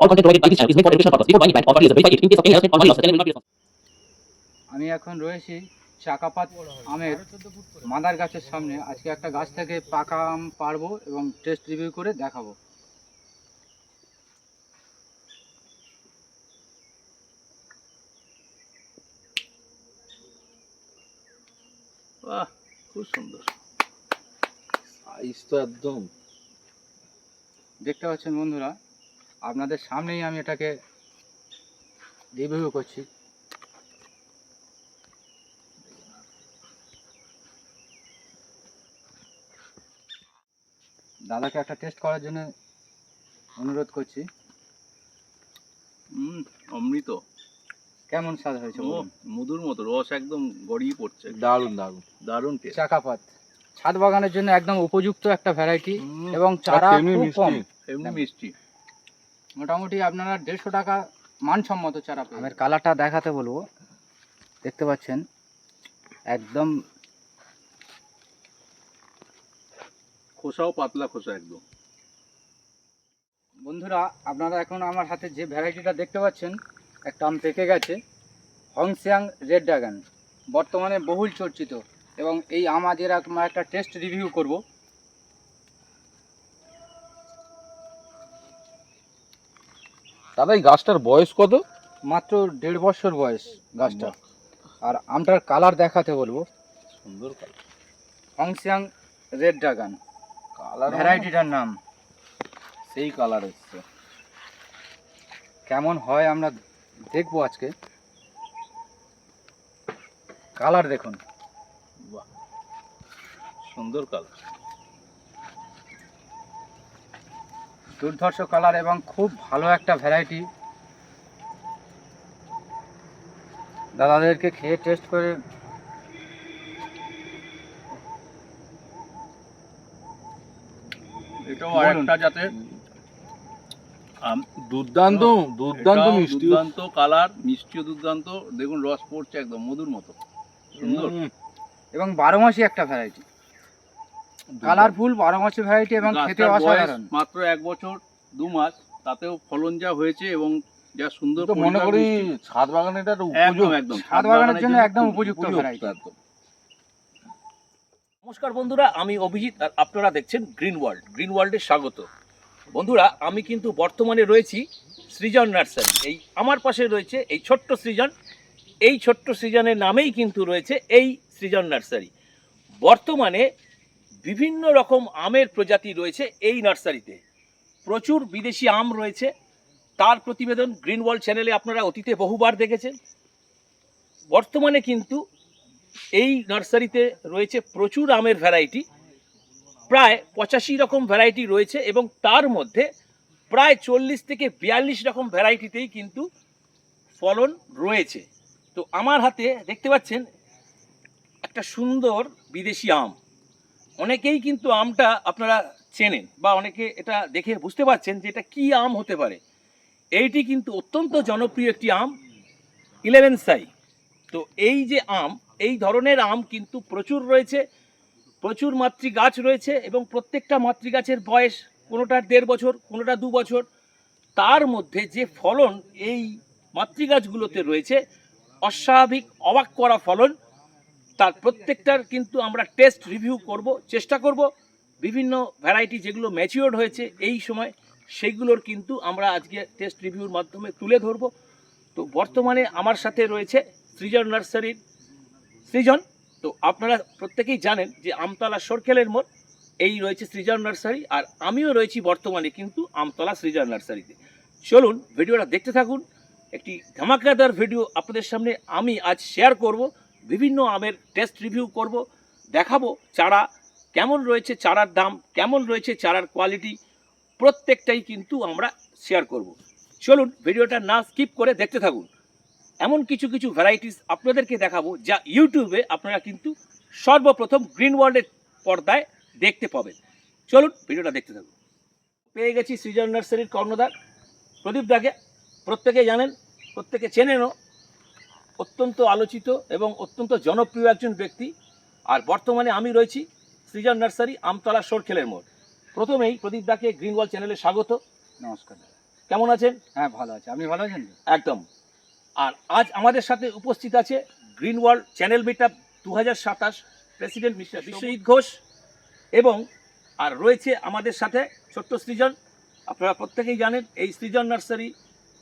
All content provided by this channel is made for educational purpose. Before buying a plant or fertilizer, verify it in case of any harassment or money loss. The channel will not be responsible. আমি এখন রয়েছি চাকাপাত আমের mother গাছের সামনে। আজকে একটা গাছ থেকে পাকা আম পারবো এবং টেস্ট রিভিউ করে দেখাবো। বাহ, খুব সুন্দর সাইজ তো একদম দেখতে পাচ্ছেন বন্ধুরা, আপনাদের সামনেই আমি এটাকে রিভিউ করছি। দাদাকে একটা টেস্ট করার জন্য অনুরোধ করছি। অমৃত, কেমন স্বাদ হয়েছে ও বলুন? মধুর মতো রস একদম গড়িয়ে পড়ছে, দারুণ দারুণ দারুণ টেস্ট। চাকাপাত ছাদ বাগানের জন্য একদম উপযুক্ত একটা ভ্যারাইটি এবং চারা খুব কম, এমনি মিষ্টি। মোটামুটি আপনারা 150 টাকা মানসম্মত চারা। আমের কালারটা দেখাতে বলবো, দেখতে পাচ্ছেন একদম খোসাও পাতলা খোসা একদম। বন্ধুরা, আপনারা এখন আমার হাতে যে ভ্যারাইটিটা দেখতে পাচ্ছেন, একটা আম পেকে গেছে, হংসিয়াং রেড ড্রাগন, বর্তমানে বহুল চর্চিত। এবং এই আম আজের আমরা একটা টেস্ট রিভিউ করব। দাদা এই গাছটার বয়স কত? মাত্র 1.5 বছর বয়স গাছটা। আর আমটার কালার দেখাতে বলবো, সুন্দর কালার, হংসিয়াং রেড ড্রাগন কালার ভ্যারাইটিটার নাম। সেই কালার এসছে। কেমন হয় আমরা দেখবো আজকে। কালার দেখুন, বাহ, সুন্দর কালার, দুর্ধর্ষ কালার এবং খুব ভালো একটা ভ্যারাইটি। দাদাদেরকে খেয়ে টেস্ট করে এটাও বলুন। আরেকটা যাতে দুর্দান্ত দুর্দান্ত এটাও মিষ্টি, দুর্দান্ত কালার, মিষ্টিও দুর্দান্ত। দেখুন রস পড়ছে একদম মধুর মতো, সুন্দর। এবং 12 মাসি একটা ভ্যারাইটি, কালারফুল 12 মাসি ভ্যারাইটি এবং খেতে গাছটার বয়স অসাধারণ। মাত্র 1 বছর 2 মাস, তাতেও ফলন যা হয়েছে এবং যা সুন্দর তো মনে পরিমাণ করি মিষ্টি। ছাদ বাগানে এটা একটা একদম উপযুক্ত। একদম ছাদ বাগানের জন্য একদম খুব উপযুক্ত ভ্যারাইটি। একদম। নমস্কার বন্ধুরা, আমি অভিজিৎ আর আপনারা দেখছেন গ্রিন ওয়ার্ল্ড। গ্রিন ওয়ার্ল্ডে স্বাগত। বন্ধুরা, আমি কিন্তু বর্তমানে রয়েছি সৃজন নার্সারি। এই আমার পাশে রয়েছে এই ছোট্ট সৃজন। এই ছোট্ট সৃজনের নামেই কিন্তু রয়েছে এই সৃজন নার্সারি। বর্তমানে বিভিন্ন রকম আমের প্রজাতি রয়েছে এই নার্সারিতে। প্রচুর বিদেশি আম রয়েছে, তার প্রতিবেদন গ্রিন ওয়ার্ল্ড চ্যানেলে আপনারা অতীতে বহুবার দেখেছেন। বর্তমানে কিন্তু এই নার্সারিতে রয়েছে প্রচুর আমের ভ্যারাইটি, প্রায় 85 রকম ভ্যারাইটি রয়েছে এবং তার মধ্যে প্রায় 40 থেকে 42 রকম ভ্যারাইটিতেই কিন্তু ফলন রয়েছে। তো আমার হাতে দেখতে পাচ্ছেন একটা সুন্দর বিদেশি আম। অনেকেই কিন্তু আমটা আপনারা চেনেন বা অনেকে এটা দেখে বুঝতে পারছেন যে এটা কী আম হতে পারে। এইটি কিন্তু অত্যন্ত জনপ্রিয় একটি আম, 11 সাই। তো এই যে আম, এই ধরনের আম কিন্তু প্রচুর রয়েছে, প্রচুর মাতৃগাছ রয়েছে এবং প্রত্যেকটা মাতৃগাছের বয়স কোনোটার 1.5 বছর, কোনোটা 2 বছর। তার মধ্যে যে ফলন এই মাতৃগাছগুলোতে রয়েছে, অস্বাভাবিক অবাক করা ফলন। তার প্রত্যেকটার কিন্তু আমরা টেস্ট রিভিউ করব, চেষ্টা করব। বিভিন্ন ভ্যারাইটি যেগুলো ম্যাচিওর্ড হয়েছে এই সময়, সেইগুলোর কিন্তু আমরা আজকে টেস্ট রিভিউর মাধ্যমে তুলে ধরব। তো বর্তমানে আমার সাথে রয়েছে সৃজন নার্সারির সৃজন। তো আপনারা প্রত্যেকেই জানেন যে আমতলা সরকেলের মোড় এই রয়েছে সৃজন নার্সারি, আর আমিও রয়েছি বর্তমানে কিন্তু আমতলা সৃজন নার্সারিতে। চলুন ভিডিওটা দেখতে থাকুন। একটি ধামাকাদার ভিডিও আপনাদের সামনে আমি আজ শেয়ার করব। বিভিন্ন আমের টেস্ট রিভিউ করব, দেখাবো চারা কেমন রয়েছে, চারার দাম কেমন রয়েছে, চারার কোয়ালিটি প্রত্যেকটাই কিন্তু আমরা শেয়ার করব। চলুন ভিডিওটা না স্কিপ করে দেখতে থাকুন। এমন কিছু কিছু ভ্যারাইটিস আপনাদেরকে দেখাবো যা ইউটিউবে আপনারা কিন্তু সর্বপ্রথম গ্রিন ওয়ার্ল্ডের পর্দায় দেখতে পাবেন। চলুন ভিডিওটা দেখতে থাকুন। পেয়ে গেছি সৃজন নার্সারির কর্ণধার প্রদীপ দাকে। প্রত্যেকে জানেন, প্রত্যেকে চেনেনও। অত্যন্ত আলোচিত এবং অত্যন্ত জনপ্রিয় একজন ব্যক্তি। আর বর্তমানে আমি রয়েছি সৃজন নার্সারি, আমতলা সরকেলের মোড়। প্রথমেই প্রদীপ দাকে গ্রিন ওয়ার্ল্ড চ্যানেলে স্বাগত। নমস্কার। কেমন আছেন? হ্যাঁ ভালো আছে, আপনি ভালো আছেন তো? একদম। আর আজ আমাদের সাথে উপস্থিত আছে green world channel meetup 2027 president mister Biswajit Ghosh, এবং আর রয়েছে আমাদের সাথে ছোট্ট সৃজন। আপনারা প্রত্যেকেই জানেন এই সৃজন নার্সারি,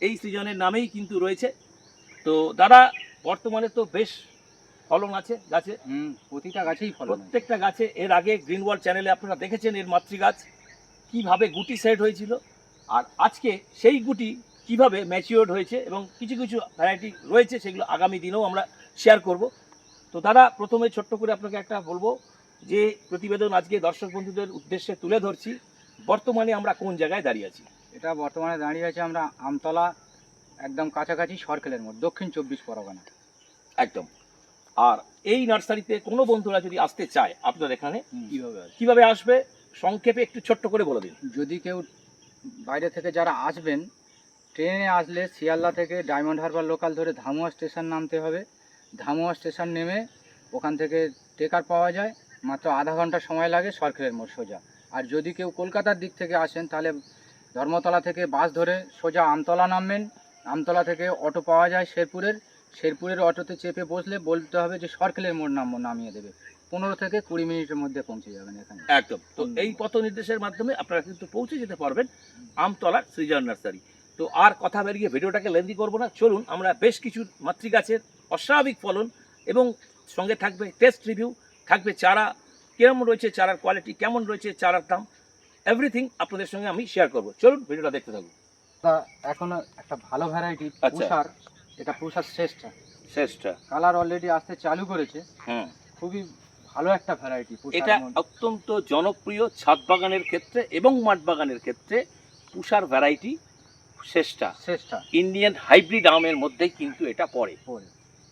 এই সৃজনের নামেই কিন্তু রয়েছে। তো দাদা, বর্তমানে তো বেশ ফলন আছে গাছে, প্রতিটা গাছেই ফলন আছে। প্রত্যেকটা গাছে। এর আগে গ্রিন ওয়ার্ল্ড চ্যানেলে আপনারা দেখেছেন এর মাতৃগাছ কিভাবে গুটি সেট হয়েছিল, আর আজকে সেই গুটি কিভাবে ম্যাচিওর্ড হয়েছে, এবং কিছু কিছু ভ্যারাইটি রয়েছে সেগুলো আগামী দিনেও আমরা শেয়ার করব। তো দাদা, প্রথমে ছোট্ট করে আপনাকে একটা বলবো যে প্রতিবেদন আজকে দর্শক বন্ধুদের উদ্দেশ্যে তুলে ধরছি, বর্তমানে আমরা কোন জায়গায় দাঁড়িয়ে আছি? এটা বর্তমানে দাঁড়িয়ে আছে আমরা আমতলা, একদম কাছাকাছি সরকেলের মোড়, দক্ষিণ 24 পরগনা। একদম। আর এই নার্সারিতে কোনো বন্ধুরা যদি আসতে চায় আপনার এখানে কিভাবে আছে? কিভাবে আসবে সংক্ষেপে একটু ছোট্ট করে বলে দিন। যদি কেউ বাইরে থেকে যারা আসবেন, ট্রেনে আসলে শিয়ালদা থেকে ডায়মন্ড হারবার লোকাল ধরে ধামুয়া স্টেশন নামতে হবে। ধামুয়া স্টেশন নেমে ওখান থেকে টেকার পাওয়া যায়, মাত্র আধা ঘন্টা সময় লাগে, সরকেলের মোড় সোজা। আর যদি কেউ কলকাতার দিক থেকে আসেন তাহলে ধর্মতলা থেকে বাস ধরে সোজা আমতলা নামবেন। আমতলা থেকে অটো পাওয়া যায় শেরপুরের অটোতে চেপে বসলে বলতে হবে যে সরকেলের মোড় নামিয়ে দেবে। 15 থেকে 20 মিনিটের মধ্যে পৌঁছে যাবেন এখানে। একদম। তো এই পথ নির্দেশের মাধ্যমে আপনারা কিন্তু পৌঁছে যেতে পারবেন আমতলার সৃজন নার্সারি। তো আর কথা বেরিয়ে ভিডিওটাকে লেন্দি করব না, চলুন আমরা বেশ কিছু মাতৃগাছের অস্বাভাবিক ফলন এবং সঙ্গে থাকবে টেস্ট রিভিউ, থাকবে চারা কেমন রয়েছে, চারার কোয়ালিটি কেমন রয়েছে, চারার দাম, এভরিথিং আপনাদের সঙ্গে আমি শেয়ার করব। চলুন ভিডিওটা দেখতে থাকুন। এখন একটা ভালো ভ্যারাইটি আচ্ছা। পুষার, এটা পুষার শেষটা কালার অলরেডি আসতে চালু করেছে। হুম, খুবই ভালো একটা ভ্যারাইটি। এটা অত্যন্ত জনপ্রিয় ছাদ বাগানের ক্ষেত্রে এবং মাঠ বাগানের ক্ষেত্রে পুষার ভ্যারাইটি শেষটা ইন্ডিয়ান হাইব্রিড আমের মধ্যেই কিন্তু এটা পড়ে।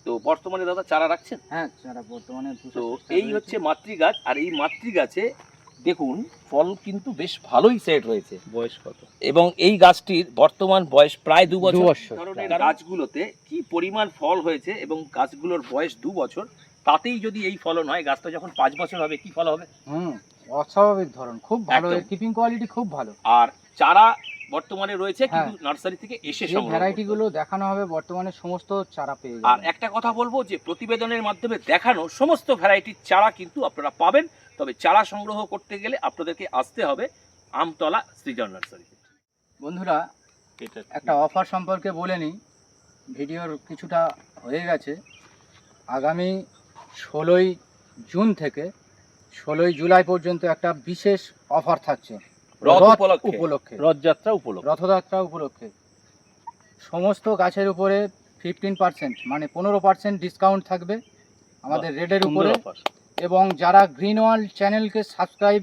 তো বর্তমানে দাদা চারা রাখছেন? হ্যাঁ, চারা বর্তমানে। তো এই হচ্ছে মাতৃগাছ, আর এই মাতৃগাছে দেখুন ফল কিন্তু বেশ ভালোই সেট হয়েছে। বয়স কত? এবং এই গাছটির বর্তমান বয়স প্রায় 2 বছর। 2 বছর। ধরনের গাছগুলোতে কি পরিমাণ ফল হয়েছে এবং গাছগুলোর বয়স 2 বছর, তাতেই যদি এই ফলন হয়, গাছটা যখন 5 বছর হবে কি ফল হবে? অস্বাভাবিক ধরন, খুব ভালো, একদম। কিপিং কোয়ালিটি খুব ভালো। আর চারা বর্তমানে রয়েছে কিন্তু হ্যাঁ। নার্সারি থেকে এসে এই সংগ্রহ ভ্যারাইটি করতে গুলো হবে। দেখানো হবে, বর্তমানে সমস্ত চারা পেয়ে আর যাবেন। একটা কথা বলবো যে প্রতিবেদনের মাধ্যমে দেখানো সমস্ত ভ্যারাইটির চারা কিন্তু আপনারা পাবেন, তবে চারা সংগ্রহ করতে গেলে আপনাদেরকে আসতে হবে আমতলা সৃজন নার্সারিতে। বন্ধুরা, এটা একটা অফার সম্পর্কে বলে নিই, ভিডিওর কিছুটা হয়ে গেছে। আগামী 16ই জুন থেকে 16ই জুলাই পর্যন্ত একটা বিশেষ অফার থাকছে রথ রথ উপলক্ষে। উপলক্ষে, রথযাত্রা উপলক্ষে। রথযাত্রা উপলক্ষে। সমস্ত গাছের উপরে 15% মানে 15% ডিসকাউন্ট থাকবে আমাদের রেডের উপরে। সুন্দর offer। এবং যারা গ্রিন ওয়ার্ল্ড চ্যানেলকে সাবস্ক্রাইব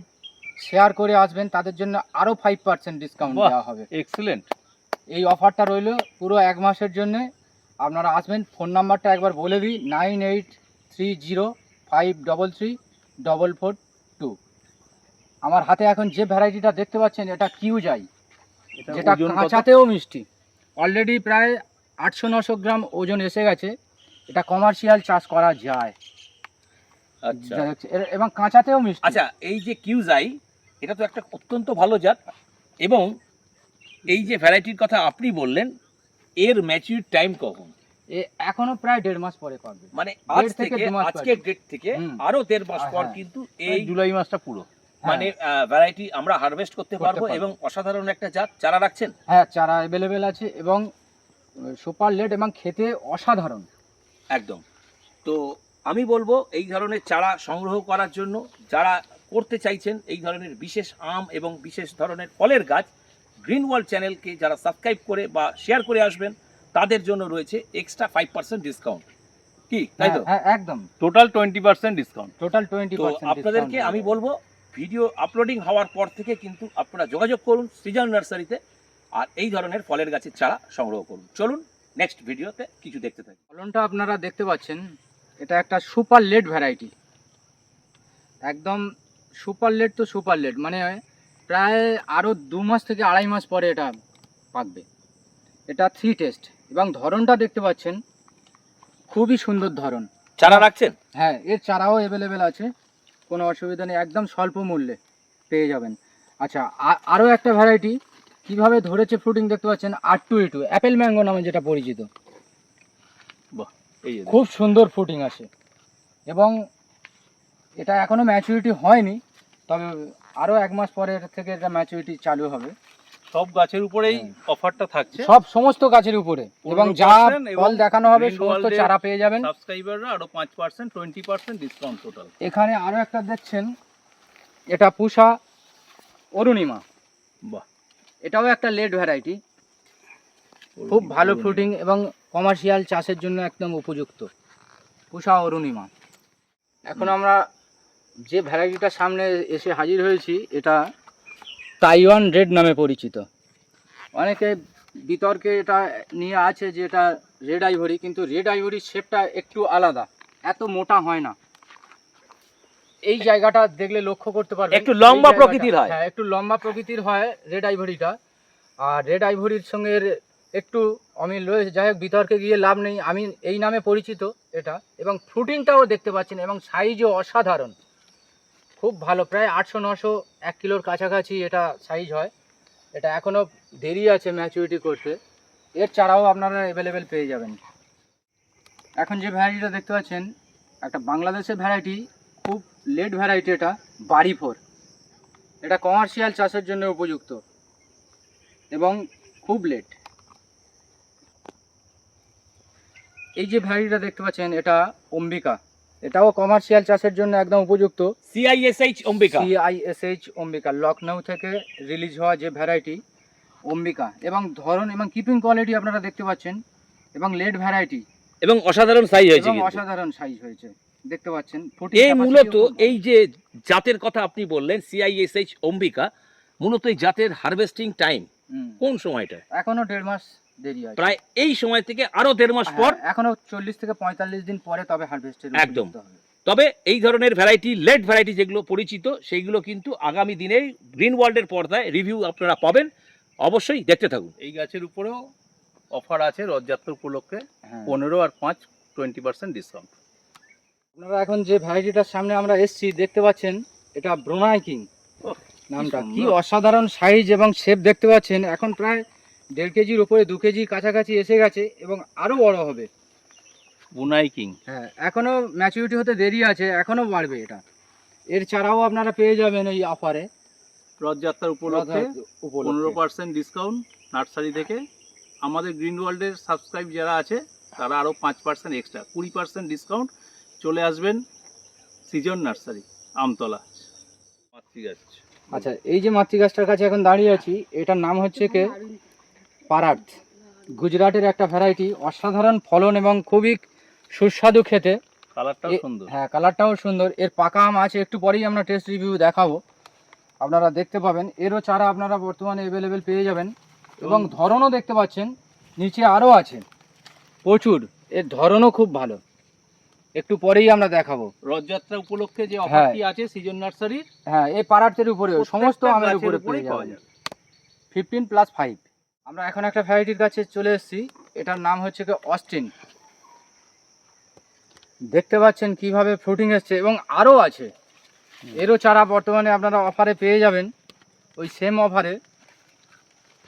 শেয়ার করে আসবেন তাদের জন্য আরও 5% ডিসকাউন্ট বাহ। দেওয়া হবে। এক্সিলেন্ট। এই অফারটা রইল পুরো 1 মাসের জন্যে। আপনারা আসবেন। ফোন নাম্বারটা একবার বলে দিই, 9830533442। আমার হাতে এখন যে ভ্যারাইটিটা দেখতে পাচ্ছেন এটা কিউজাই, যেটা ওজন কত? কাঁচাতেও মিষ্টি। অলরেডি প্রায় 800-900 গ্রাম ওজন এসে গেছে। এটা কমার্শিয়াল চাষ করা যায়। আচ্ছা এবং কাঁচাতেও মিষ্টি। আচ্ছা, এই যে কিউজাই, এটা তো একটা অত্যন্ত ভালো জাত, এবং এই যে ভ্যারাইটির কথা আপনি বললেন, এর ম্যাচিউর টাইম কখন? এখনো প্রায় 1.5 মাস পরে পাবে। মানে আজ 1.5 থেকে থেকে 2 মাস আজকের ডেট থেকে আরো 1.5 মাস পর হ্যাঁ। কিন্তু এই এই জুলাই মাসটা পুরো। মানে ভ্যারাইটি আমরা হারভেস্ট করতে পারবো। পারবো। এবং অসাধারণ একটা জাত। চারা রাখছেন? হ্যাঁ, চারা অ্যাভেলেবেল আছে এবং সুপার লেট এবং খেতে অসাধারণ। একদম। তো আমি বলবো এই ধরনের চারা সংগ্রহ করার জন্য যারা করতে চাইছেন এই ধরনের বিশেষ আম এবং বিশেষ ধরনের ফলের গাছ, গ্রিন ওয়ার্ল্ড চ্যানেলকে যারা সাবস্ক্রাইব করে বা শেয়ার করে আসবেন তাদের জন্য রয়েছে এক্সট্রা 5% ডিসকাউন্ট। কি তাই তো? হ্যাঁ, একদম। Total 20% discount. টোটাল তো 20% আপনাদেরকে আমি বলবো ভিডিও আপলোডিং হওয়ার পর থেকে কিন্তু আপনারা যোগাযোগ করুন সৃজন নার্সারিতে, আর এই ধরনের ফলের গাছের চারা সংগ্রহ করুন। চলুন নেক্সট ভিডিওতে কিছু দেখতে থাকি। ফলনটা আপনারা দেখতে পাচ্ছেন, এটা একটা সুপার লেট ভ্যারাইটি। একদম সুপার লেট তো সুপার লেট, মানে প্রায় আরও 2 মাস থেকে 2.5 মাস পরে এটা পাকবে। এটা 3 টেস্ট এবং ধরনটা দেখতে পাচ্ছেন, খুবই সুন্দর ধরন। চারা রাখছেন? হ্যাঁ, এর চারাও অ্যাভেলেবেল আছে, কোনো অসুবিধা নেই, একদম স্বল্প মূল্যে পেয়ে যাবেন। আচ্ছা, আরও একটা ভ্যারাইটি, কিভাবে ধরেছে ফ্রুটিং দেখতে পাচ্ছেন, R2A2 অ্যাপেল ম্যাঙ্গো নামে যেটা পরিচিত। বাহ, এই যে খুব সুন্দর ফ্রুটিং আছে এবং এটা এখনো ম্যাচুরিটি হয়নি, তবে আরও 1 মাস পরে এর থেকে এটা ম্যাচুরিটি চালু হবে। সব গাছের উপরেই অফারটা থাকছে, সব সমস্ত গাছের উপরে এবং যা 15% এবং ফল দেখানো হবে Green সমস্ত World-এর চারা পেয়ে যাবেন। সাবস্ক্রাইবাররা আরো 5% 20% ডিসকাউন্ট টোটাল। এখানে আরও একটা দেখছেন, এটা পুষা অরুণিমা। বাহ, এটাও একটা লেট ভ্যারাইটি, খুব ভালো ফ্রুটিং এবং কমার্শিয়াল চাষের জন্য একদম উপযুক্ত পুষা অরুণিমা। এখন আমরা যে ভ্যারাইটিটার সামনে এসে হাজির হয়েছি এটা তাইওয়ান রেড নামে পরিচিত। অনেকে বিতর্কে এটা নিয়ে আছে যে এটা রেড আইভরি, কিন্তু রেড আইভরির শেপটা একটু আলাদা, এত মোটা হয় না। এই জায়গাটা দেখলে লক্ষ্য করতে পারবেন, একটু লম্বা এই জায়গাটা- প্রকৃতির হয়। হ্যাঁ, একটু লম্বা প্রকৃতির হয় রেড আইভরিটা। আর রেড আইভরির সঙ্গে এর একটু অমিল রয়েছে, যাই হোক বিতর্কে গিয়ে লাভ নেই, আমি এই নামে পরিচিত এটা। এবং ফ্রুটিংটাও দেখতে পাচ্ছেন এবং সাইজও অসাধারণ, খুব ভালো, প্রায় 800-900 1 কিলোর কাছাকাছি এটা সাইজ হয়। এটা এখনও দেরি আছে ম্যাচুরিটি করতে, এর চারাও আপনারা অ্যাভেলেবেল পেয়ে যাবেন। এখন যে ভ্যারাইটিটা দেখতে পাচ্ছেন একটা বাংলাদেশের ভ্যারাইটি, খুব লেট ভ্যারাইটি, এটা বাড়ি 4। এটা কমার্শিয়াল চাষের জন্য উপযুক্ত এবং খুব লেট। এই যে ভ্যারাইটিটা দেখতে পাচ্ছেন এটা অম্বিকা, এটাও কমার্শিয়াল চাষের জন্য একদম উপযুক্ত। CISH অম্বিকা। CISH অম্বিকা, লখনৌ থেকে রিলিজ হওয়া যে ভ্যারাইটি অম্বিকা, এবং ধরন এবং কিপিং কোয়ালিটি আপনারা দেখতে পাচ্ছেন, এবং লেট ভ্যারাইটি এবং অসাধারণ সাইজ হয়েছে এবং কিন্তু। অসাধারণ সাইজ হয়েছে দেখতে পাচ্ছেন। এই মূলত এই যে জাতের কথা আপনি বললেন CISH অম্বিকা, মূলত এই জাতের হারভেস্টিং টাইম কোন সময়টা? এখনো 1.5 মাস দেরি আছে, প্রায় এই সময় থেকে আরো 1.5 মাস পর, এখনো 40 থেকে 45 দিন পরে তবে হারভেস্টের একদম। তবে এই ধরনের ভ্যারাইটি, লেট ভ্যারাইটি যেগুলো পরিচিত, সেইগুলো কিন্তু আগামী দিনে গ্রিন ওয়ার্ল্ডের পর্দায় রিভিউ আপনারা পাবেন, অবশ্যই দেখতে থাকুন। এই গাছের উপরেও অফার আছে রথযাত্রা উপলক্ষে, হ্যাঁ। 15 আর 5 20% ডিসকাউন্ট। আপনারা এখন যে ভ্যারাইটিটার সামনে আমরা এসেছি দেখতে পাচ্ছেন, এটা ব্রুনাই কিং নামটা। কি সুন্দর। অসাধারণ সাইজ এবং শেপ দেখতে পাচ্ছেন, এখন প্রায় 1.5 কেজির উপরে, 2 কেজির কাছাকাছি এসে গেছে এবং আরও বড় হবে। বুনাই কিং হ্যাঁ, এখনও ম্যাচুরিটি হতে দেরি আছে, এখনও বাড়বে এটা। এর চারাও আপনারা পেয়ে যাবেন এই অফারে রথযাত্রার উপলক্ষে 15% ডিসকাউন্ট নার্সারি থেকে। আমাদের গ্রিন ওয়ার্ল্ডের সাবস্ক্রাইব যারা আছে তারা আরও 5% এক্সট্রা, 20% ডিসকাউন্ট। চলে আসবেন সিজন নার্সারি, আমতলা। ঠিক আছে। আচ্ছা, এই যে মাতৃগাছটার কাছে এখন দাঁড়িয়ে আছি, এটার নাম হচ্ছে কে পারার্থ, গুজরাটের একটা ভ্যারাইটি, অসাধারণ ফলন এবং খুবই সুস্বাদু খেতে। কালারটাও সুন্দর। হ্যাঁ, কালারটাও সুন্দর। এর পাকা আম আছে, একটু পরেই আমরা টেস্ট রিভিউ দেখাবো, আপনারা দেখতে পাবেন। এরও চারা আপনারা বর্তমানে অ্যাভেলেবেল পেয়ে যাবেন এবং ধরনও দেখতে পাচ্ছেন, নিচে আরও আছে প্রচুর, এর ধরনও খুব ভালো, একটু পরেই আমরা দেখাবো। রথযাত্রা উপলক্ষে যে অফারটি আছে সিজন নার্সারির, হ্যাঁ, এই পারার্থের উপরে সমস্ত প্রত্যেকটা আমের গাছের উপরে উপরেই পেয়ে পাওয়া যাবেন, যাবে। 15+5। আমরা এখন একটা ভ্যারাইটির কাছে চলে এসেছি, এটার নাম হচ্ছে কি অস্টিন। দেখতে পাচ্ছেন কিভাবে ফ্রুটিং এসছে এবং আরও আছে। এরও চারা বর্তমানে আপনারা অফারে পেয়ে যাবেন, ওই সেম অফারে।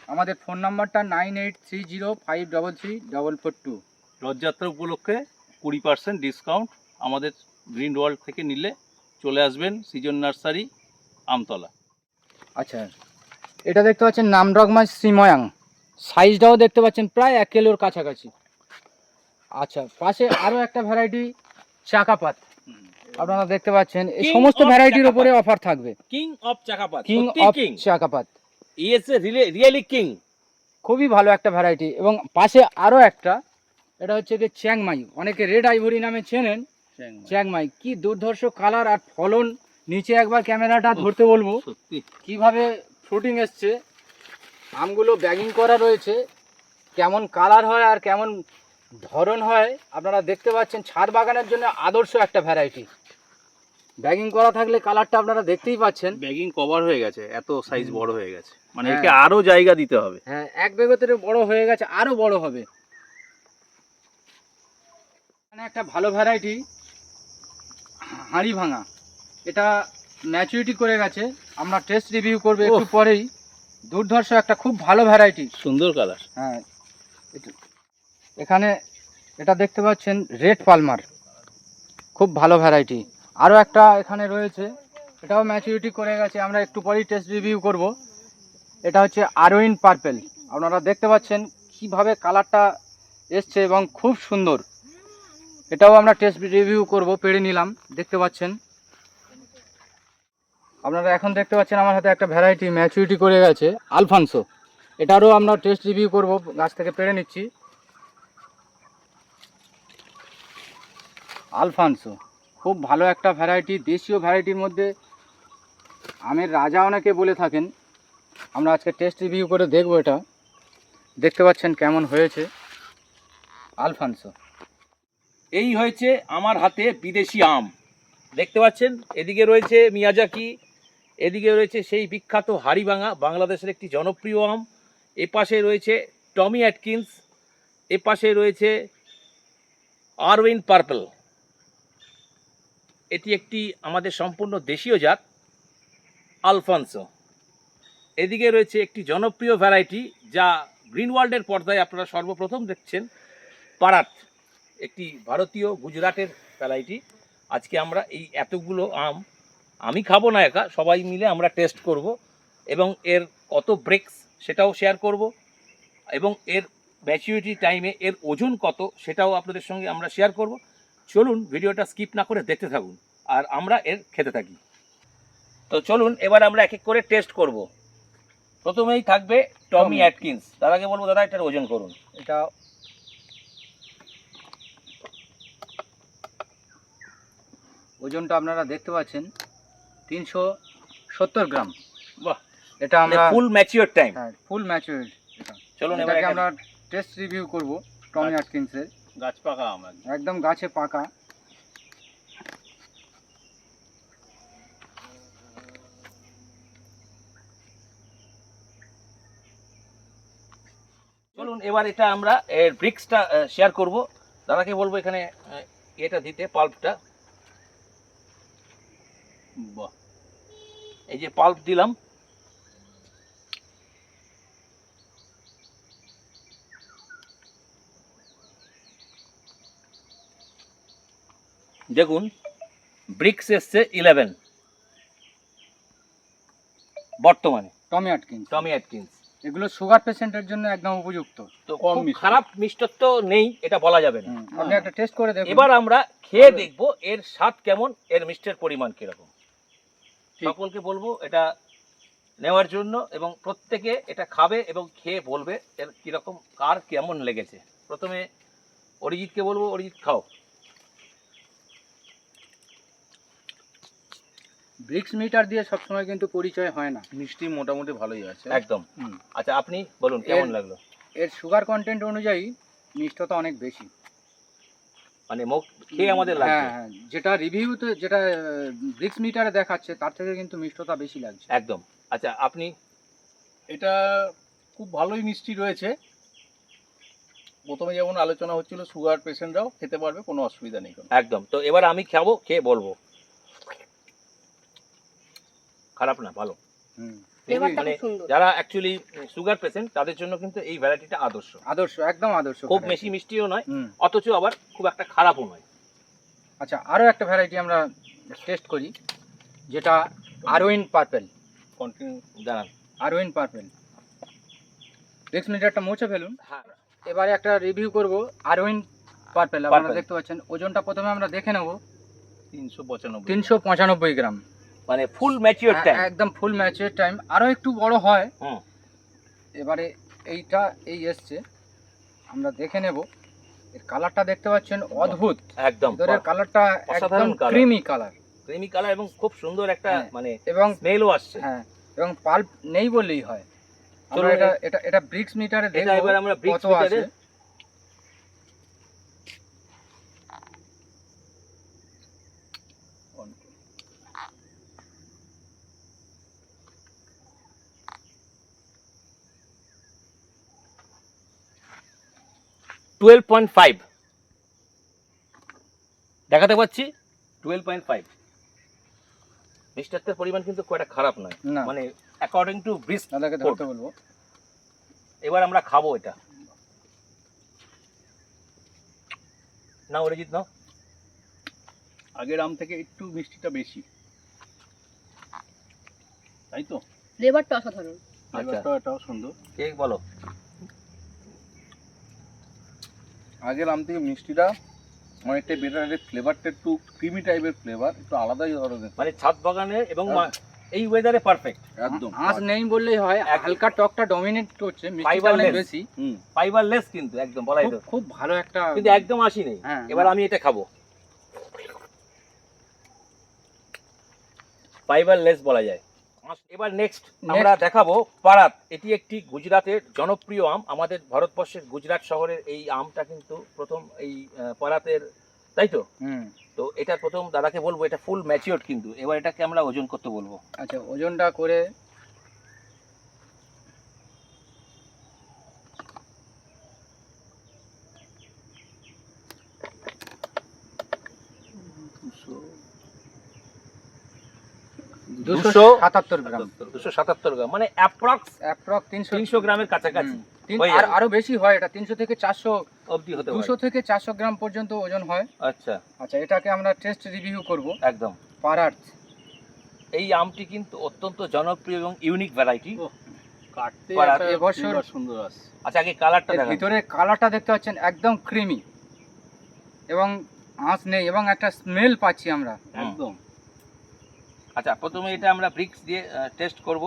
আমাদের ফোন নাম্বারটা 9830533442। রথযাত্রা উপলক্ষে 20% ডিসকাউন্ট আমাদের গ্রিন ওয়ার্ল্ড থেকে নিলে চলে আসবেন সিজন নার্সারি, আমতলা। আচ্ছা, এটা দেখতে পাচ্ছেন নামডগমা শ্রীময়াং, সাইজটাও দেখতে পাচ্ছেন প্রায় 1 কিলোর কাছাকাছি। আচ্ছা, পাশে আরও একটা ভ্যারাইটি চাকাপাত আপনারা দেখতে পাচ্ছেন। এই King সমস্ত of ভ্যারাইটির চাকাপাত। উপরে অফার থাকবে। কিং অফ চাকাপাত, কিং সত্যি অফ কিং, চাকাপাত ইয়েস রিয়েলি কিং। খুবই ভালো একটা ভ্যারাইটি। এবং পাশে আরও একটা, এটা হচ্ছে কি চ্যাংমাই, অনেকে রেড আইভরি নামে চেনেন। চ্যাংমাই কি দুর্ধর্ষ কালার আর ফলন, নিচে একবার ক্যামেরাটা ধরতে বলবো সত্যি কিভাবে ফ্রুটিং এসছে। আমগুলো ব্যাগিং করা রয়েছে, কেমন কালার হয় আর কেমন ধরন হয় আপনারা দেখতে পাচ্ছেন। ছাদ বাগানের জন্য আদর্শ একটা ভ্যারাইটি, ব্যাগিং করা থাকলে কালারটা আপনারা দেখতেই পাচ্ছেন। ব্যাগিং কভার হয়ে গেছে, এত সাইজ বড় হয়ে গেছে, মানে হ্যাঁ। একে আরো জায়গা দিতে হবে। হ্যাঁ, এক বেগতের বড় হয়ে গেছে, আরও বড় হবে। এখানে একটা ভালো ভ্যারাইটি হাঁড়ি ভাঙা, এটা ম্যাচুরিটি করে গেছে, আমরা টেস্ট রিভিউ করবো একটু পরেই। দুর্ধর্ষ একটা খুব ভালো ভ্যারাইটি। সুন্দর কালার। হ্যাঁ, এখানে এটা দেখতে পাচ্ছেন রেড পালমার, খুব ভালো ভ্যারাইটি। আরও একটা এখানে রয়েছে, এটাও ম্যাচুরিটি করে গেছে, আমরা একটু পরেই টেস্ট রিভিউ করব। এটা হচ্ছে আরউইন পার্পেল। আপনারা দেখতে পাচ্ছেন কিভাবে কালারটা এসছে এবং খুব সুন্দর। এটাও আমরা টেস্ট রিভিউ করব, পেড়ে নিলাম, দেখতে পাচ্ছেন। আপনারা এখন দেখতে পাচ্ছেন আমার হাতে একটা ভ্যারাইটি ম্যাচুরিটি করে গেছে, আলফানসো। এটারও আমরা টেস্ট রিভিউ করব, গাছ থেকে পেড়ে নিচ্ছি। আলফানসো খুব ভালো একটা ভ্যারাইটি, দেশীয় ভ্যারাইটির মধ্যে আমের রাজা অনেকে বলে থাকেন। আমরা আজকে টেস্ট রিভিউ করে দেখব, এটা দেখতে পাচ্ছেন কেমন হয়েছে আলফানসো। এই হয়েছে আমার হাতে বিদেশি আম, দেখতে পাচ্ছেন। এদিকে রয়েছে মিয়াজাকি, এদিকে রয়েছে সেই বিখ্যাত হাড়িভাঙা, বাংলাদেশের একটি জনপ্রিয় আম। এপাশে রয়েছে টমি অ্যাটকিন্স, এপাশে রয়েছে আরউইন পার্পল। এটি একটি আমাদের সম্পূর্ণ দেশীয় জাত আলফানসো। এদিকে রয়েছে একটি জনপ্রিয় ভ্যারাইটি যা গ্রিন ওয়ার্ল্ডের পর্দায় আপনারা সর্বপ্রথম দেখছেন, পারাত, একটি ভারতীয় গুজরাটের ভ্যারাইটি। আজকে আমরা এই এতগুলো আম আমি খাবো না একা, সবাই মিলে আমরা টেস্ট করব এবং এর কত ব্রেকস সেটাও শেয়ার করব এবং এর ম্যাচুরিটি টাইমে এর ওজন কত সেটাও আপনাদের সঙ্গে আমরা শেয়ার করব। চলুন ভিডিওটা স্কিপ না করে দেখতে থাকুন আর আমরা এর খেতে থাকি। তো চলুন এবার আমরা এক এক করে টেস্ট করব। প্রথমেই থাকবে টমি অ্যাটকিন্স। দাদাকে বলবো, দাদা এটার ওজন করুন। এটা ওজনটা আপনারা দেখতে পাচ্ছেন 370 গ্রাম। বাহ, এটা আমরা ফুল ম্যাচিওর টাইম। হ্যাঁ, ফুল ম্যাচুরড। চলুন এবার এটাকে আমরা টেস্ট রিভিউ করব। টমি অ্যাটকিন্সের গাছ পাকা আম একদম গাছে পাকা। চলুন এবার এটা আমরা এর ব্রিক্সটা শেয়ার করব। দাদাকে বলবো এখানে এটা দিতে, পাল্পটা। বাহ, এই যে পাল্প দিলাম, দেখুন ব্রিক্স এসছে 11 বর্তমানে। টমি অ্যাটকিন্স, টমি অ্যাটকিন্স এগুলো সুগার পেশেন্টের জন্য একদম উপযুক্ত। তো খুব খারাপ মিষ্টত্ব নেই এটা বলা যাবে না। আপনি একটা টেস্ট করে দেখুন। এবার আমরা খেয়ে দেখব এর স্বাদ কেমন, এর মিষ্টের পরিমাণ কিরকম। সকলকে বলবো এটা নেওয়ার জন্য এবং প্রত্যেকে এটা খাবে এবং খেয়ে বলবে এর কিরকম, কার কেমন লেগেছে। প্রথমে অরিজিৎকে বলবো, অরিজিৎ খাও। ব্রিক্স মিটার দিয়ে সবসময় কিন্তু পরিচয় হয় না। মিষ্টি মোটামুটি ভালোই আছে একদম। আচ্ছা আপনি বলুন কেমন লাগলো। এর সুগার কন্টেন্ট অনুযায়ী মিষ্টতা অনেক বেশি, মানে মুখ খেয়ে আমাদের লাগছে। হ্যাঁ হ্যাঁ, যেটা রিভিউতে যেটা ব্রিক্স মিটারে দেখাচ্ছে তার থেকে কিন্তু মিষ্টতা বেশি লাগছে একদম। আচ্ছা আপনি। এটা খুব ভালোই মিষ্টি রয়েছে। প্রথমে যেমন আলোচনা হচ্ছিল সুগার পেশেন্টরাও খেতে পারবে, কোনো অসুবিধা নেই। একদম। তো এবার আমি খাবো, খেয়ে বলবো। খারাপ না, ভালো। মানে যারা অ্যাকচুয়ালি সুগার পেশেন্ট তাদের জন্য কিন্তু এই ভ্যারাইটিটা আদর্শ। আদর্শ, একদম আদর্শ। খুব বেশি মিষ্টিও নয়, অথচ আবার খুব একটা খারাপও নয়। আচ্ছা আরও একটা ভ্যারাইটি আমরা টেস্ট করি, যেটা আরউইন পার্পেল। কন্টিনিউ জানান। আরউইন পার্পেল ব্রিক্স মিটারটা মুছে ফেলুন। হ্যাঁ, এবারে একটা রিভিউ করব আরউইন পার্পেল। আপনারা দেখতে পাচ্ছেন ওজনটা প্রথমে আমরা দেখে নেব। 395 গ্রাম, মানে ফুল ম্যাচিওর টাইম। একদম ফুল ম্যাচিওর টাইম, আরো একটু বড় হয়। হুম। এবারে এইটা এই এসছে, আমরা দেখে নেব। এর কালারটা দেখতে পাচ্ছেন অদ্ভুত, একদম। এর কালারটা একদম ক্রিমি কালার, ক্রিমি কালার এবং খুব সুন্দর একটা মানে এবং স্মেলও আসছে। হ্যাঁ, এবং পাল্প নেই বললেই হয়। আমরা এটা এটা এটা ব্রিক্স মিটারে দেখব। এবার আমরা ব্রিক্স মিটারে 12.5 দেখাতে পাচ্ছি। 12.5 মিষ্টাত্বের পরিমাণ কিন্তু খুব একটা খারাপ নয়, মানে অ্যাকর্ডিং টু ব্রিস্ক। দাদাকে ধরতে বলবো। এবার আমরা খাবো এটা। না অরিজিৎ নাও। আগের আম থেকে একটু মিষ্টিটা বেশি, তাই তো? ফ্লেভারটা অসাধারণ। ফ্লেভারটাও এটাও সুন্দর। কে বলো? আগের আম থেকে মিষ্টিটা অনেকটাই বেটার, এর ফ্লেভারটা একটু ক্রিমি টাইপের ফ্লেভার, একটু আলাদাই ধরনের। মানে ছাদ বাগানে এবং এই ওয়েদারে পারফেক্ট। একদম আঁশ নেই বললেই হয়, হালকা টকটা ডমিনেট করছে, মিষ্টিটা অনেক Fiberless। বেশি। ফাইবারলেস কিন্তু একদম বলাই তো, খুব ভালো একটা, কিন্তু একদম আসি নেই। হ্যাঁ, এবার আমি এটা খাবো, ফাইবারলেস বলা যায়। এবার নেক্সট আমরা দেখাবো পারাত। এটি একটি গুজরাটের জনপ্রিয় আম। আমাদের ভারতবর্ষের গুজরাট শহরের এই আমটা কিন্তু প্রথম এই পারাতের, তাই তো? তো এটা প্রথম দাদাকে বলবো, এটা ফুল ম্যাচিওর কিন্তু। এবার এটাকে আমরা ওজন করতে বলবো। আচ্ছা ওজনটা করে দুশো 277 গ্রাম, 277 গ্রাম, মানে অ্যাপ্রক্স অ্যাপ্রক্স 300 গ্রামের কাছাকাছি হয়ে আর যাবে। আরো বেশি হয়, এটা 300 থেকে 400, অবধি হতে পারে। 200 থেকে 400 গ্রাম পর্যন্ত ওজন হয়। আচ্ছা, আচ্ছা এটাকে আমরা টেস্ট রিভিউ করব। একদম। পারাত এই আমটি কিন্তু অত্যন্ত জনপ্রিয় এবং ইউনিক ভ্যারাইটি। কাটতে পারাত একটা এবছর flavor সুন্দর আসছে। আচ্ছা আগে কালারটা এর দেখান। ভিতরে কালারটা দেখতে পাচ্ছেন একদম ক্রিমি এবং আঁশ নেই এবং একটা স্মেল পাচ্ছি আমরা। একদম আচ্ছা প্রথমে এটা আমরা ব্রিক্স দিয়ে টেস্ট করব।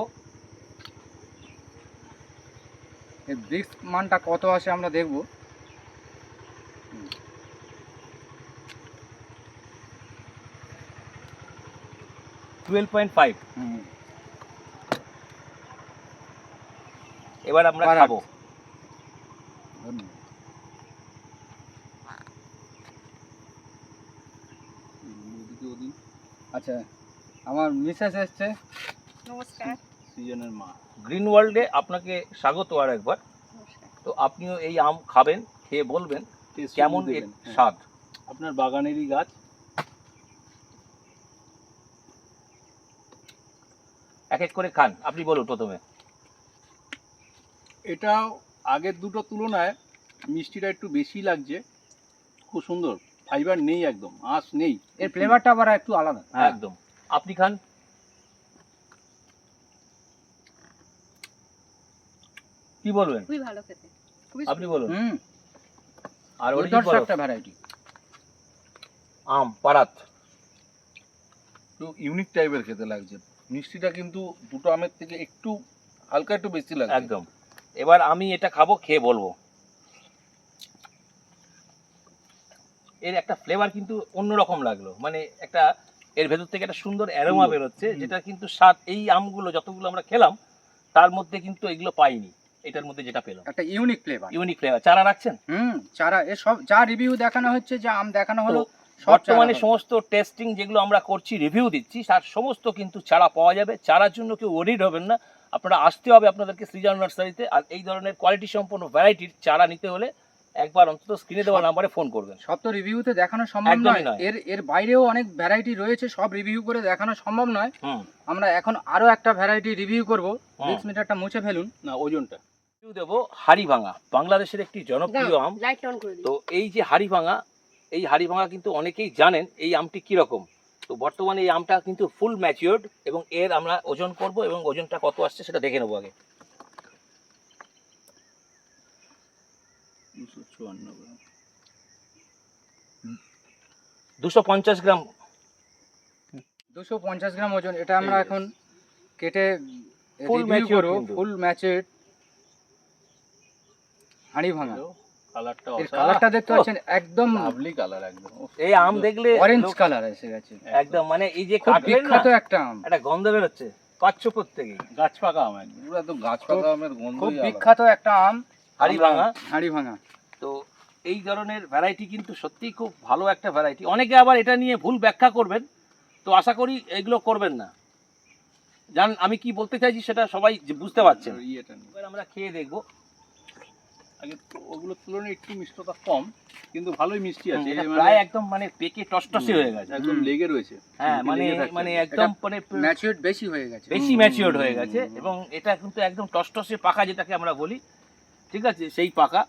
এই ব্রিক্স মানটা কত আসে আমরা দেখব। 12.5। এবার আমরা পারাত। খাবো। আচ্ছা আমার মিসেস এসছে। নমস্কার। সিজনের মা। গ্রিন ওয়ার্ল্ডে আপনাকে স্বাগত আর একবার। নমস্কার। তো আপনিও এই আম খাবেন, খেয়ে বলবেন Taste কেমন review এর দেবেন। হ্যাঁ। স্বাদ। আপনার বাগানেরই গাছ। এক এক করে খান, আপনি বলুন প্রথমে। এটা আগের দুটো তুলনায় মিষ্টিটা একটু বেশি লাগছে, খুব সুন্দর। ফাইবার নেই, একদম আঁশ নেই। এর ফ্লেভারটা আবার একটু আলাদা। একদম। আপনি খান। কি বলবেন? খুবই ভালো খেতে। খুবই আপনি বলুন। আর দুর্ধর্ষ অরিজিৎ বলো। একটা ভ্যারাইটি। আম পারাত। একটু ইউনিক টাইপের খেতে লাগছে, মিষ্টিটা কিন্তু দুটো আমের থেকে একটু হালকা একটু বেশি লাগছে। একদম। এবার আমি এটা খাবো, খেয়ে বলবো। এর একটা ফ্লেভার কিন্তু অন্যরকম লাগলো, মানে একটা এর ভেতর থেকে একটা সুন্দর অ্যারোমা বেরোচ্ছে, যেটা কিন্তু স্বাদ এই আমগুলো যতগুলো আমরা খেলাম তার মধ্যে কিন্তু এগুলো পাইনি, এটার মধ্যে যেটা পেলাম। একটা ইউনিক ফ্লেভার। Unique flavour. চারা রাখছেন? চারা এ সব যা রিভিউ দেখানো হচ্ছে, যা আম দেখানো হলো, সব বর্তমানে চারা সমস্ত টেস্টিং যেগুলো আমরা করছি, রিভিউ দিচ্ছি, তার সমস্ত কিন্তু চারা পাওয়া যাবে। চারার জন্য কেউ ওরিড হবেন না, আপনারা আসতে হবে আপনাদেরকে সৃজন নার্সারিতে। আর এই ধরনের কোয়ালিটি সম্পন্ন ভ্যারাইটির চারা নিতে হলে একবার অন্তত স্ক্রিনে দেওয়া নাম্বারে ফোন করবেন। সব তো রিভিউতে দেখানো সম্ভব একদমই নয়। নয়। এর বাইরেও অনেক ভ্যারাইটি রয়েছে, সব রিভিউ করে দেখানো সম্ভব নয়। আমরা এখন আরো একটা ভ্যারাইটি রিভিউ করব। ব্রিক্স মিটারটা মুছে ফেলুন। না, ওজনটা রিভিউ দেবো হাড়িভাঙা, বাংলাদেশের একটি জনপ্রিয় আম। লাইট অন করে দিন। তো এই যে হাড়িভাঙা, এই হাড়িভাঙা কিন্তু অনেকেই জানেন এই আমটি কীরকম। তো বর্তমানে এই আমটা কিন্তু ফুল ম্যাচিওর্ড এবং এর আমরা ওজন করব এবং ওজনটা কত আসছে সেটা দেখে নেবো আগে। 254 গ্রাম। 250 গ্রাম। 250 গ্রাম ওজন। এটা আমরা ঠিক আছে। এখন কেটে Full রিভিউ matured করব। কিন্তু। ফুল ম্যাচেড হাঁড়ি ভাঙা। কালারটা এর কালারটা দেখতে পাচ্ছেন একদম লাভলি কালার, একদম এই আম দেখলে অরেঞ্জ লোক- কালার এসে গেছে। একদম, মানে এই যে খুব কাটলেন না, বিখ্যাত একটা আম। একটা গন্ধ বেরোচ্ছে, পাচ্ছ প্রত্যেকেই। গাছ পাকা আম একদম। পুরো একদম গাছ পাকা আমের গন্ধ। খুব বিখ্যাত একটা আম হাড়িভাঙা। হাঁড়ি ভাঙা। তো এই ধরনের ভ্যারাইটি কিন্তু সত্যিই খুব ভালো একটা ভ্যারাইটি। অনেকে আবার এটা নিয়ে ভুল ব্যাখ্যা করবেন, তো আশা করি এগুলো করবেন না। জান আমি কি বলতে চাইছি সেটা সবাই বুঝতে পারছেন। ইয়েটা নেই। এবার আমরা খেয়ে দেখব। আগে তো ওগুলোর তুলনায় একটু মিষ্টতা কম, কিন্তু ভালোই মিষ্টি আছে। এটা এই প্রায় একদম মানে পেকে টসটসে হয়ে গেছে। একদম লেগে রয়েছে। হ্যাঁ, লেগে থাকছে। মানে একদম মানে ম্যাচিউরড বেশি হয়ে গেছে। বেশি ম্যাচিওর্ড হয়ে গেছে এবং এটা কিন্তু একদম টসটসে পাকা যেটাকে আমরা বলি, ঠিক আছে, সেই পাকা।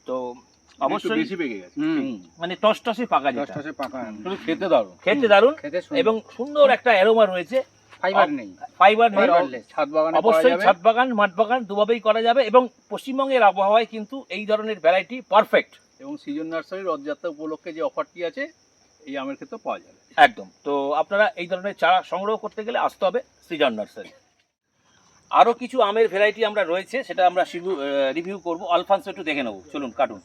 তো একটু অবশ্যই বেশি পেকে গেছে। মানে টসটসে পাকা যেটা, দশটাসে পাকা, তবে খেতে দারুণ। খেতে দারুণ খেতে এবং সুন্দর একটা অ্যারোমা রয়েছে। ফাইবার নেই, ফাইবার নেই, ফাইবারলেস। ছাদ বাগানে অবশ্যই ছাদ বাগান মাঠ বাগান দুভাবেই করা যাবে এবং পশ্চিমবঙ্গের আবহাওয়ায় কিন্তু এই ধরনের ভ্যারাইটি পারফেক্ট। এবং সৃজন নার্সারির রথযাত্রা উপলক্ষে যে অফারটি আছে এই আমের ক্ষেত্রে পাওয়া যাবে। একদম। তো আপনারা এই ধরনের চারা সংগ্রহ করতে গেলে আসতে হবে সৃজন নার্সারি। আরও কিছু আমের ভ্যারাইটি আমরা রয়েছে, সেটা আমরা রিভিউ করব। আলফানসো একটু দেখে নেবো, চলুন কাটুন।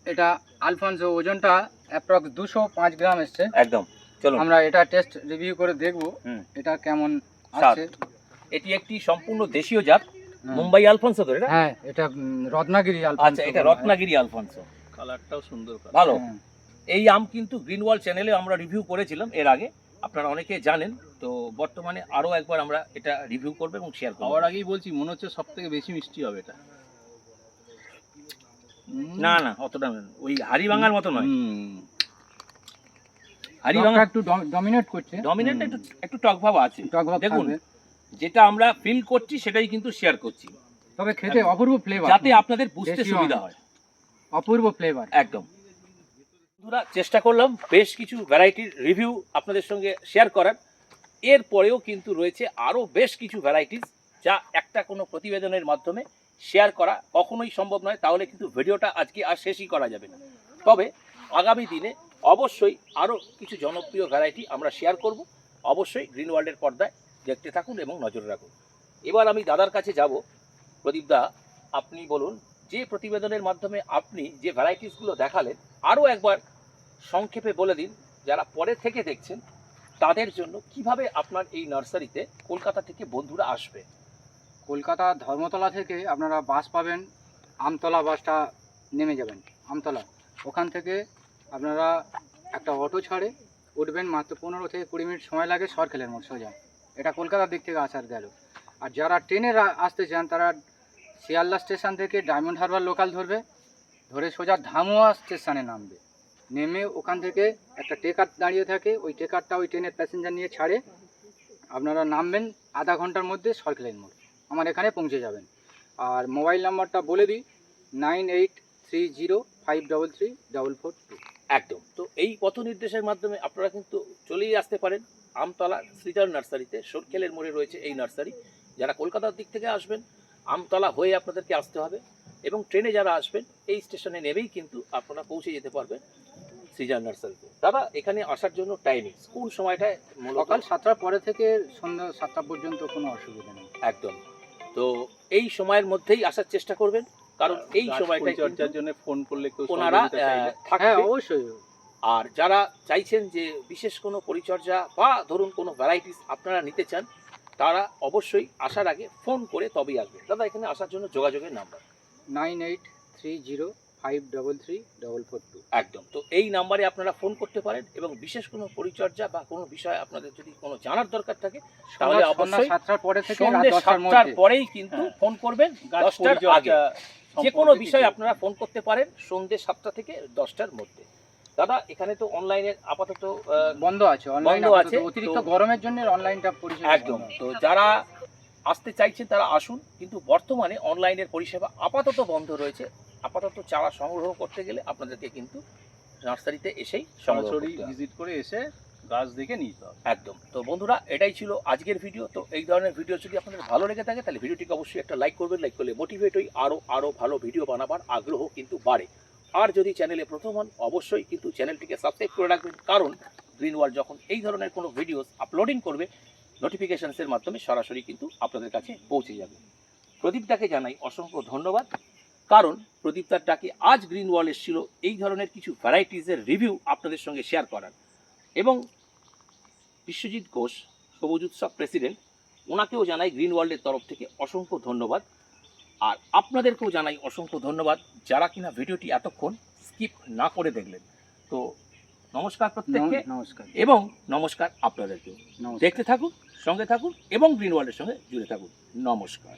এটা আলফানসো, ওজনটা অ্যাপ্রক্স 205 গ্রাম এসছে। একদম, চলুন আমরা এটা টেস্ট রিভিউ করে দেখব এটা কেমন স্বাদ। আছে। এটি একটি সম্পূর্ণ দেশীয় জাত, মুম্বাই আলফানসো তো এটা? হ্যাঁ, এটা রত্নাগিরি আচ্ছা, আলফানসো। এটা রত্নাগিরি আলফানসো, কালারটাও সুন্দর কালার। ভালো। হ্যাঁ। এই আম কিন্তু গ্রিন ওয়াল চ্যানেলে আমরা রিভিউ করেছিলাম এর আগে, আপনারা অনেকে জানেন। তো বর্তমানে আরও একবার আমরা এটা রিভিউ করবো এবং শেয়ার করবো। খাওয়ার আগেই বলছি মনে হচ্ছে সব থেকে বেশি মিষ্টি হবে এটা। না না, অতটা না, ওই হাড়িভাঙার মতো নয়। টকটা হাড়িভাঙা একটু ডমিনেট করছে, ডমিনেন্ট, একটু টক ভাব আছে। টক ভাব দেখুন, থাকবে। যেটা আমরা ফিল করছি সেটাই কিন্তু শেয়ার করছি, তবে খেতে অপূর্ব ফ্লেভার, যাতে আপনাদের বুঝতে দেশীয় সুবিধা আম। হয়। অপূর্ব ফ্লেভার। একদম। বন্ধুরা, চেষ্টা করলাম বেশ কিছু ভ্যারাইটির রিভিউ আপনাদের সঙ্গে শেয়ার করার। এরপরেও কিন্তু রয়েছে আরও বেশ কিছু ভ্যারাইটিস, যা একটা কোনো প্রতিবেদনের মাধ্যমে শেয়ার করা কখনোই সম্ভব নয়, তাহলে কিন্তু ভিডিওটা আজকে আর শেষই করা যাবে না। তবে আগামী দিনে অবশ্যই আরও কিছু জনপ্রিয় ভ্যারাইটি আমরা শেয়ার করব। অবশ্যই গ্রিন ওয়ার্ল্ডের পর্দায় দেখতে থাকুন এবং নজরে রাখুন। এবার আমি দাদার কাছে যাব। প্রদীপদা, আপনি বলুন, যে প্রতিবেদনের মাধ্যমে আপনি যে ভ্যারাইটিসগুলো দেখালেন, আরও একবার সংক্ষেপে বলে দিন, যারা পরে থেকে দেখছেন তাদের জন্য কিভাবে আপনার এই নার্সারিতে কলকাতা থেকে বন্ধুরা আসবে। কলকাতা ধর্মতলা থেকে আপনারা বাস পাবেন, আমতলা বাসটা নেমে যাবেন আমতলা। ওখান থেকে আপনারা একটা অটো ছাড়ে উঠবেন, মাত্র 15 থেকে 20 মিনিট সময় লাগে, সরখেলের মোড় সোজা। এটা কলকাতার দিক থেকে আসার গেল। আর যারা ট্রেনে আসতে চান তারা শিয়ালদা স্টেশন থেকে ডায়মন্ড হারবার লোকাল ধরবে, ধরে সোজা ধামুয়া স্টেশনে নামবে। নেমে ওখান থেকে একটা টেকার দাঁড়িয়ে থাকে, ওই টেকারটা ওই ট্রেনের প্যাসেঞ্জার নিয়ে ছাড়ে। আপনারা নামবেন, আধা ঘন্টার মধ্যে সরখেলের মোড় আমার এখানে পৌঁছে যাবেন। আর মোবাইল নাম্বারটা বলে দিই, 9830533442। একদম। তো এই পথ নির্দেশের মাধ্যমে আপনারা কিন্তু চলেই আসতে পারেন আমতলা সৃজন নার্সারিতে। সরখেলের মোড়ে রয়েছে এই নার্সারি। যারা কলকাতার দিক থেকে আসবেন, আমতলা হয়ে আপনাদেরকে আসতে হবে এবং ট্রেনে যারা আসবেন এই স্টেশনে নেমেই কিন্তু আপনারা পৌঁছে যেতে পারবেন সৃজন নার্সারিতে। দাদা, এখানে আসার জন্য টাইমিং কোন সময়টায়? সকাল 7টার পরে থেকে সন্ধ্যা 7টা পর্যন্ত কোনো অসুবিধা নেই। একদম। তো এই সময়ের মধ্যেই আসার চেষ্টা করবেন, কারণ এই সময়টাই চর্চার জন্য ফোন করলে কেউ ওনারা সহযোগিতা চাইলে। হ্যাঁ, থাকবে। অবশ্যই। আর যারা চাইছেন যে বিশেষ কোনো পরিচর্যা বা ধরুন কোনো ভ্যারাইটিস আপনারা নিতে চান, তারা অবশ্যই আসার আগে ফোন করে তবেই আসবেন। দাদা, এখানে আসার জন্য যোগাযোগের নাম্বার 9830533442। একদম। তো এই নাম্বারে আপনারা ফোন করতে পারেন এবং বিশেষ কোনো পরিচর্যা বা কোনো বিষয় আপনাদের যদি কোনো জানার দরকার থাকে তাহলে সন্ধ্যা অবশ্যই 7টার পরে থেকে রাত সন্ধ্যে 10টার 7টার মধ্যে। পরেই কিন্তু ফোন করবেন। গাছ 10টার আগে পরিচর্যা যে কোনো সম্পর্কে বিষয় কিছু- আপনারা ফোন করতে পারেন সন্ধ্যে 7টা থেকে 10টার মধ্যে। দাদা, এখানে তো অনলাইনে আপাতত বন্ধ আছে, অনলাইন বন্ধ আছে। অতিরিক্ত তো- গরমের জন্য অনলাইনটা পরিষেবা একদম। বন্ধ আছে। তো যারা আসতে চাইছেন তারা আসুন, কিন্তু বর্তমানে অনলাইনের পরিষেবা আপাতত বন্ধ রয়েছে। আপাতত চারা সংগ্রহ করতে গেলে আপনাদেরকে কিন্তু নার্সারিতে এসেই সংগ্রহ সরাসরি করতে হবে। ভিজিট করে এসে গাছ দেখে নিতে হবে। একদম। তো বন্ধুরা, এটাই ছিল আজকের ভিডিও। তো এই ধরনের ভিডিও যদি আপনাদের ভালো লেগে থাকে তাহলে ভিডিওটিকে অবশ্যই একটা লাইক করবেন। লাইক করলে মোটিভেট হই, আরও ভালো ভিডিও বানাবার আগ্রহ কিন্তু বাড়ে। আর যদি চ্যানেলে প্রথম হন অবশ্যই কিন্তু চ্যানেলটিকে সাবস্ক্রাইব করে রাখবেন, কারণ গ্রিন ওয়ার্ল্ড যখন এই ধরনের কোনো ভিডিওস আপলোডিং করবে নোটিফিকেশনসের মাধ্যমে সরাসরি কিন্তু আপনাদের কাছে পৌঁছে যাবে। প্রদীপদাকে জানাই অসংখ্য ধন্যবাদ, কারণ প্রদীপদার ডাকে আজ গ্রিন ওয়ার্ল্ড এসেছিল এই ধরনের কিছু ভ্যারাইটিসের রিভিউ আপনাদের সঙ্গে শেয়ার করার। এবং বিশ্বজিৎ ঘোষ, সবুজ উৎসব প্রেসিডেন্ট, ওনাকেও জানাই গ্রিন ওয়ার্ল্ডের তরফ থেকে অসংখ্য ধন্যবাদ। আর আপনাদেরকেও জানাই অসংখ্য ধন্যবাদ যারা কিনা ভিডিওটি এতক্ষণ স্কিপ না করে দেখলেন। তো নমস্কার প্রত্যেককে, নমস্কার। এবং নমস্কার আপনাদেরকেও। নমস্কার। দেখতে থাকুন, সঙ্গে থাকুন এবং গ্রিন ওয়ার্ল্ডের সঙ্গে জুড়ে থাকুন। নমস্কার।